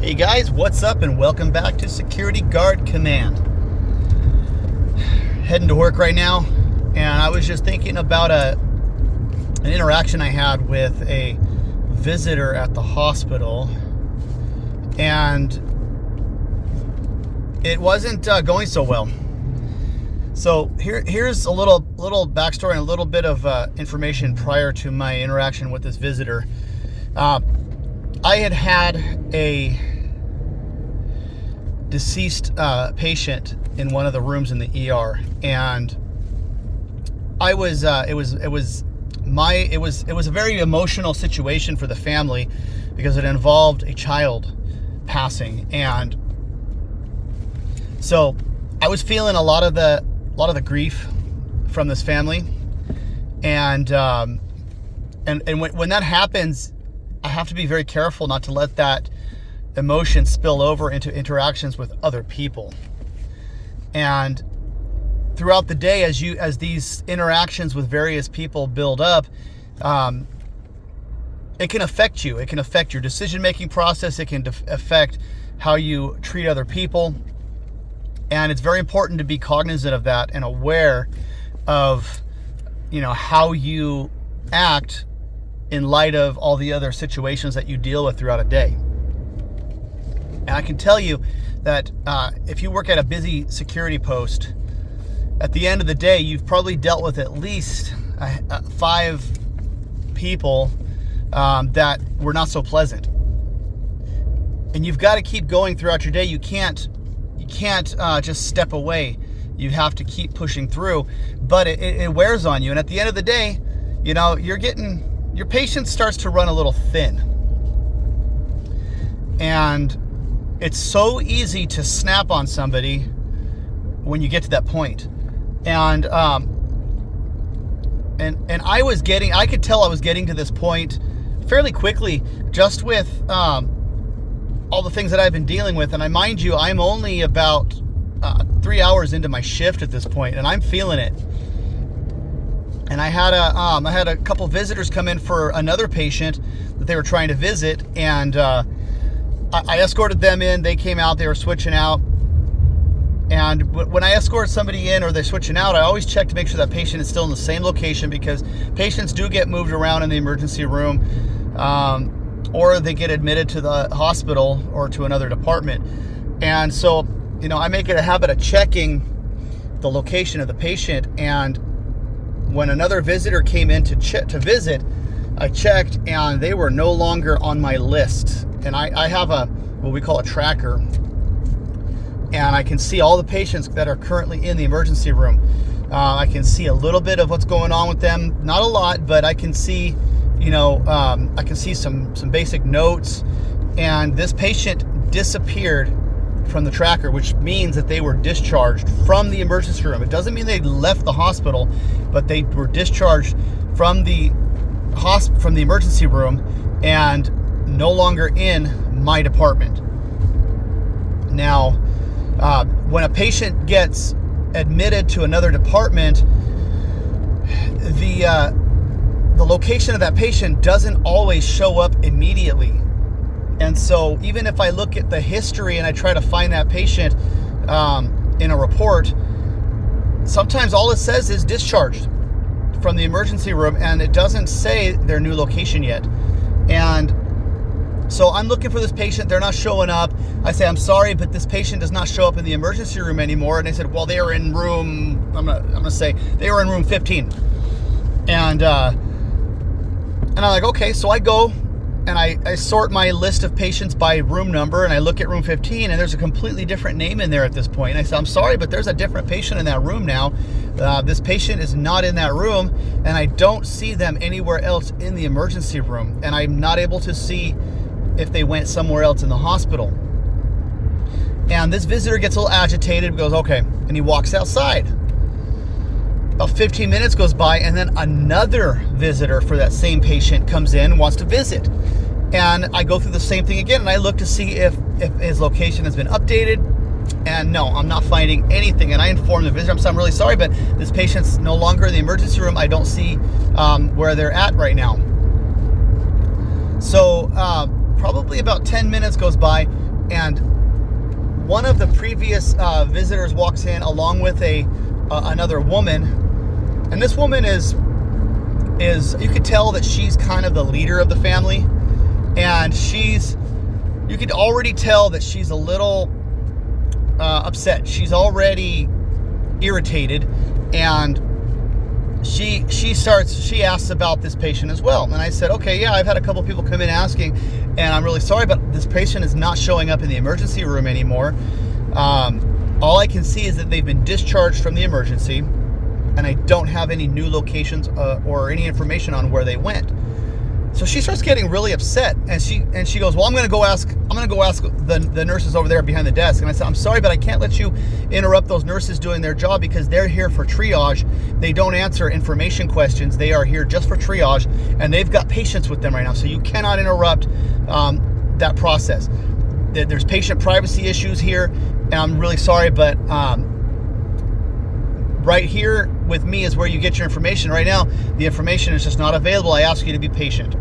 Hey guys, what's up and welcome back to Security Guard Command. Heading to work right now, and I was just thinking about an interaction I had with a visitor at the hospital, and it wasn't going so well. So here's a little backstory and a little bit of information prior to my interaction with this visitor. I had a deceased patient in one of the rooms in the ER, and it was a very emotional situation for the family because it involved a child passing, and so I was feeling a lot of the grief from this family, and when that happens, I have to be very careful not to let that emotion spill over into interactions with other people. And throughout the day, as these interactions with various people build up, it can affect you. It can affect your decision-making process. It can affect how you treat other people. And it's very important to be cognizant of that and aware of, how you act in light of all the other situations that you deal with throughout a day. And I can tell you that if you work at a busy security post, at the end of the day, you've probably dealt with at least 5 people that were not so pleasant. And you've got to keep going throughout your day. You can't just step away. You have to keep pushing through, but it wears on you. And at the end of the day, your patience starts to run a little thin. And it's so easy to snap on somebody when you get to that point. And I could tell I was getting to this point fairly quickly, just with all the things that I've been dealing with. And mind you, I'm only about 3 hours into my shift at this point, and I'm feeling it. And I had a couple visitors come in for another patient that they were trying to visit, and I escorted them in. They came out. They were switching out. And when I escort somebody in or they're switching out, I always check to make sure that patient is still in the same location, because patients do get moved around in the emergency room, or they get admitted to the hospital or to another department. And so, I make it a habit of checking the location of the patient. And when another visitor came in to visit, I checked, and they were no longer on my list. And I have what we call a tracker, and I can see all the patients that are currently in the emergency room. I can see a little bit of what's going on with them, not a lot, but I can see, I can see some basic notes. And this patient disappeared from the tracker, which means that they were discharged from the emergency room. It doesn't mean they left the hospital, but they were discharged from the emergency room and no longer in my department. Now, when a patient gets admitted to another department, the location of that patient doesn't always show up immediately. And so even if I look at the history and I try to find that patient in a report, sometimes all it says is discharged from the emergency room, and it doesn't say their new location yet. And so I'm looking for this patient. They're not showing up. I say, I'm sorry, but this patient does not show up in the emergency room anymore. And they said, well, they are in room, I'm gonna say they were in room 15. And I'm like, okay. So I go and I sort my list of patients by room number, and I look at room 15, and there's a completely different name in there at this point. And I said, I'm sorry, but there's a different patient in that room now. This patient is not in that room, and I don't see them anywhere else in the emergency room. And I'm not able to see if they went somewhere else in the hospital. And this visitor gets a little agitated, goes, okay, and he walks outside. About 15 minutes goes by, and then another visitor for that same patient comes in and wants to visit. And I go through the same thing again, and I look to see if his location has been updated. And no, I'm not finding anything. And I inform the visitor, I'm really sorry, but this patient's no longer in the emergency room. I don't see where they're at right now. So probably about 10 minutes goes by, and one of the previous visitors walks in along with another woman, and this woman is you could tell that she's kind of the leader of the family, and you could already tell that she's a little upset. She's already irritated, and she asks about this patient as well. And I said, okay, yeah, I've had a couple people come in asking, and I'm really sorry, but this patient is not showing up in the emergency room anymore. All I can see is that they've been discharged from the emergency, and I don't have any new locations or any information on where they went. So she starts getting really upset, and she goes, well, I'm going to go ask the nurses over there behind the desk. And I said, I'm sorry, but I can't let you interrupt those nurses doing their job, because they're here for triage. They don't answer information questions. They are here just for triage, and they've got patients with them right now. So you cannot interrupt that process. There's patient privacy issues here, and I'm really sorry, but right here with me is where you get your information. Right now, the information is just not available. I ask you to be patient.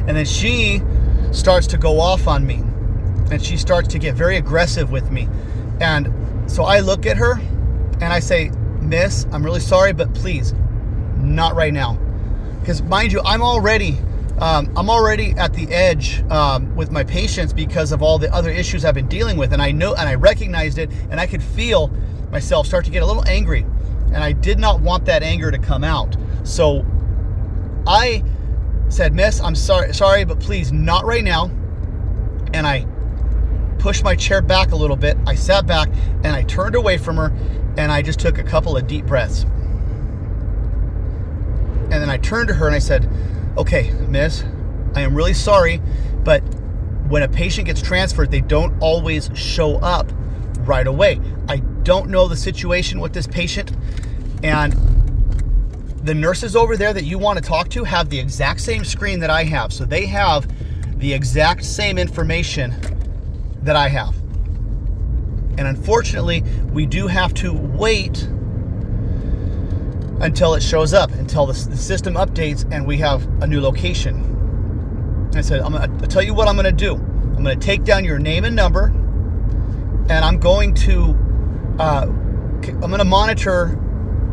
And then she starts to go off on me, and she starts to get very aggressive with me. And so I look at her and I say, Miss, I'm really sorry, but please, not right now. Because mind you, I'm already at the edge with my patients because of all the other issues I've been dealing with. And I know, and I recognized it, and I could feel myself start to get a little angry, and I did not want that anger to come out. So I said, Miss, I'm sorry, but please, not right now. And I pushed my chair back a little bit. I sat back and I turned away from her, and I just took a couple of deep breaths. And then I turned to her and I said, okay, Miss, I am really sorry, but when a patient gets transferred, they don't always show up right away. I don't know the situation with this patient, and the nurses over there that you want to talk to have the exact same screen that I have. So they have the exact same information that I have. And unfortunately, we do have to wait until it shows up, until the system updates and we have a new location. And I said, I'll tell you what I'm going to do. I'm going to take down your name and number, and I'm going to monitor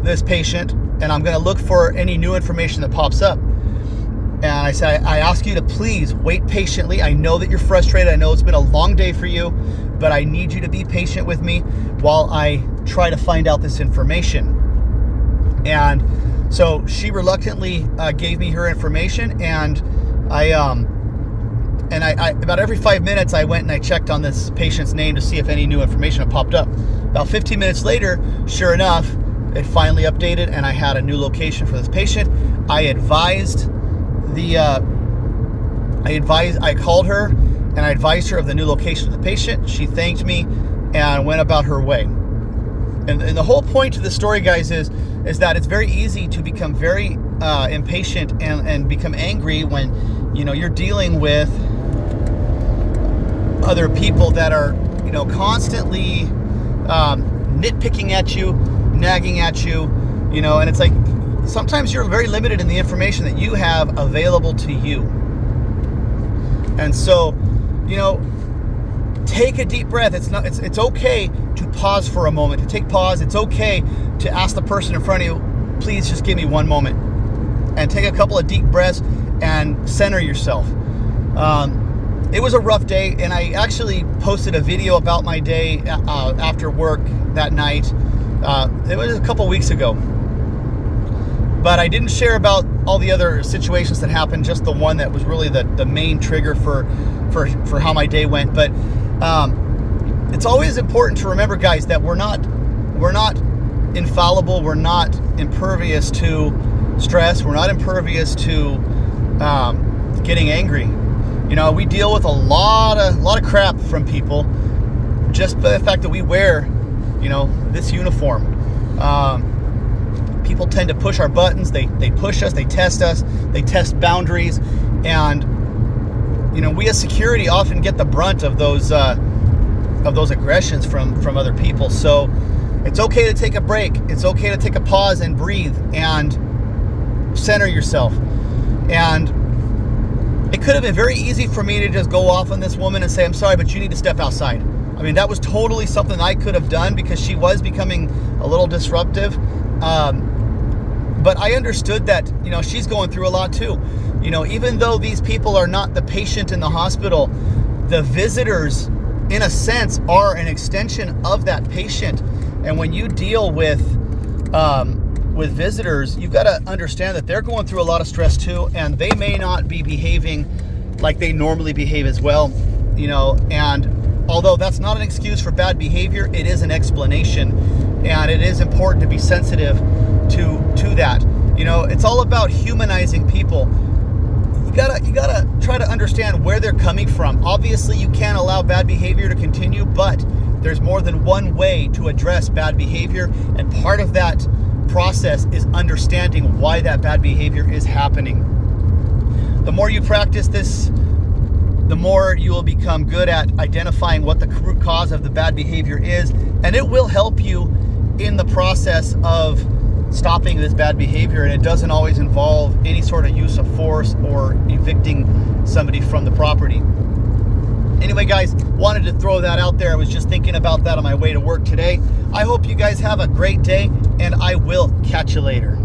this patient, and I'm going to look for any new information that pops up. And I said, I ask you to please wait patiently. I know that you're frustrated. I know it's been a long day for you, but I need you to be patient with me while I try to find out this information. And so she reluctantly gave me her information, and I about every 5 minutes I went and I checked on this patient's name to see if any new information had popped up. About 15 minutes later, sure enough, it finally updated, and I had a new location for this patient. I called her and I advised her of the new location of the patient. She thanked me and went about her way. And the whole point of the story, guys, is that it's very easy to become very impatient and become angry when you're dealing with other people that are constantly nitpicking at you, nagging at you, and it's like sometimes you're very limited in the information that you have available to you. And so, take a deep breath. It's okay to pause for a moment, to take pause. It's okay to ask the person in front of you, please just give me one moment, and take a couple of deep breaths and center yourself. It was a rough day, and I actually posted a video about my day after work that night. It was a couple weeks ago, but I didn't share about all the other situations that happened, just the one that was really the main trigger for how my day went. But it's always important to remember, guys, that we're not infallible. We're not impervious to stress. We're not impervious to getting angry. We deal with a lot of crap from people just by the fact that we wear, this uniform. People tend to push our buttons. They push us. They test us. They test boundaries, and we as security often get the brunt of those aggressions from other people. So it's okay to take a break. It's okay to take a pause and breathe and center yourself. And It could have been very easy for me to just go off on this woman and say, I'm sorry, but you need to step outside. I mean, that was totally something I could have done because she was becoming a little disruptive. But I understood that, she's going through a lot too. Even though these people are not the patient in the hospital, the visitors, in a sense, are an extension of that patient. And when you deal with visitors, you've got to understand that they're going through a lot of stress too, and they may not be behaving like they normally behave as well, and although that's not an excuse for bad behavior, it is an explanation, and it is important to be sensitive to that. It's all about humanizing people. You gotta try to understand where they're coming from. Obviously, you can't allow bad behavior to continue, but there's more than one way to address bad behavior, and part of that process is understanding why that bad behavior is happening. The more you practice this, the more you will become good at identifying what the root cause of the bad behavior is, and it will help you in the process of stopping this bad behavior. And it doesn't always involve any sort of use of force or evicting somebody from the property. Anyway, guys, wanted to throw that out there. I was just thinking about that on my way to work today. I hope you guys have a great day, and I will catch you later.